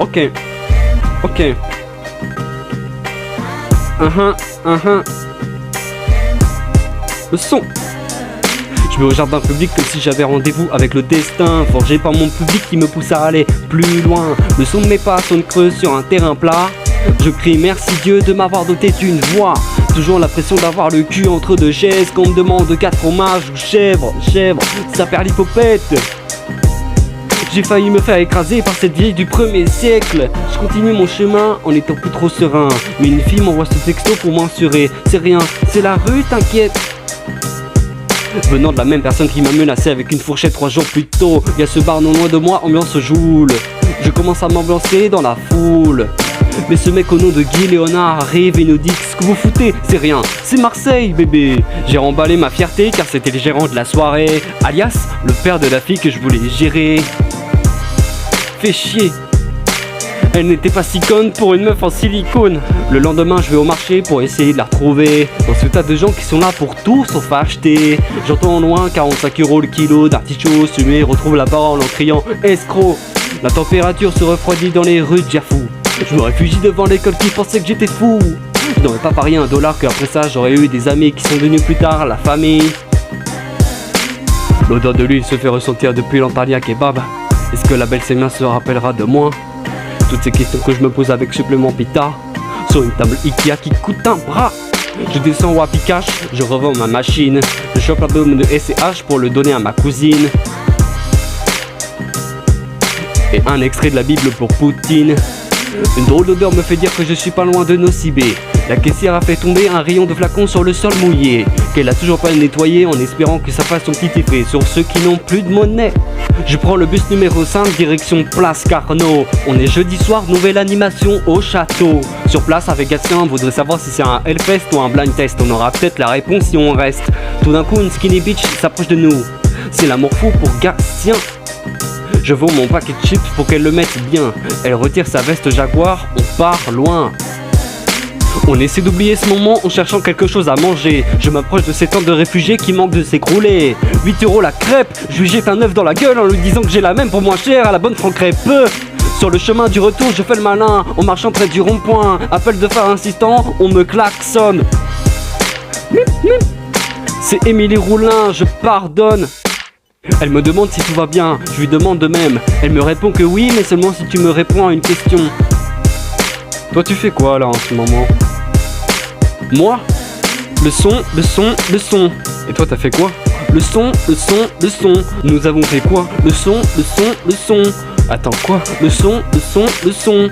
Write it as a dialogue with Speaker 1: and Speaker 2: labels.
Speaker 1: Ok. Le son. Je vais au jardin public comme si j'avais rendez-vous avec le destin, forgé par mon public qui me pousse à aller plus loin. Le son de mes pas sonne creux sur un terrain plat. Je crie merci Dieu de m'avoir doté d'une voix. Toujours la pression d'avoir le cul entre deux chaises. Qu'on me demande 4 fromages ou chèvre, ça perd l'hypopète. J'ai failli me faire écraser par cette vieille du 1er siècle. Je continue mon chemin en étant plus trop serein. Mais une fille m'envoie ce texto pour m'assurer. C'est rien, c'est la rue, t'inquiète. Venant de la même personne qui m'a menacé avec une fourchette 3 jours plus tôt. Y'a ce bar non loin de moi, ambiance Joule. Je commence à m'ambiancer dans la foule. Mais ce mec au nom de Guy Léonard arrive et nous dit que ce que vous foutez, c'est rien, c'est Marseille bébé. J'ai remballé ma fierté car c'était le gérant de la soirée, alias le père de la fille que je voulais gérer. Fait chier. Elle n'était pas si conne pour une meuf en silicone. Le lendemain je vais au marché pour essayer de la retrouver. Dans ce tas de gens qui sont là pour tout sauf acheter. J'entends en loin 45 € le kilo d'artichaut fumé. Retrouve la parole en criant escroc. La température se refroidit dans les rues de Jafou. Je me réfugie devant l'école qui pensait que j'étais fou. Je n'aurais pas parié $1 qu'après ça j'aurais eu des amis qui sont devenus plus tard la famille. L'odeur de l'huile se fait ressentir depuis l'Antalya Kebab. Est-ce que la belle Sémia se rappellera de moi? Toutes ces questions que je me pose avec supplément pita. Sur une table Ikea qui coûte un bras. Je descends au Happy Cash, je revends ma machine. Je chope l'album de SCH pour le donner à ma cousine. Et un extrait de la Bible pour Poutine. Une drôle d'odeur me fait dire que je suis pas loin de Nocibé. La caissière a fait tomber un rayon de flacon sur le sol mouillé, qu'elle a toujours pas nettoyé en espérant que ça fasse son petit effet sur ceux qui n'ont plus de monnaie. Je prends le bus numéro 5 direction Place Carnot. On est jeudi soir, nouvelle animation au château. Sur place avec Gatien, on voudrait savoir si c'est un Hellfest ou un blind test. On aura peut-être la réponse si on reste. Tout d'un coup une skinny bitch s'approche de nous. C'est l'amour fou pour Gatien. Je vaux mon paquet de chips pour qu'elle le mette bien. Elle retire sa veste Jaguar, on part loin. On essaie d'oublier ce moment en cherchant quelque chose à manger. Je m'approche de ces tentes de réfugiés qui manquent de s'écrouler. 8 € la crêpe, je lui jette un œuf dans la gueule en lui disant que j'ai la même pour moins cher à la bonne Franck-Crêpe. Sur le chemin du retour, je fais le malin en marchant près du rond-point. Appel de phare insistant, on me klaxonne. C'est Émilie Roulin, je pardonne. Elle me demande si tout va bien, je lui demande de même. Elle me répond que oui, mais seulement si tu me réponds à une question. Toi tu fais quoi là en ce moment? Moi? Le son. Et toi t'as fait quoi? Le son. Nous avons fait quoi? Le son. Attends quoi? Le son. Le son.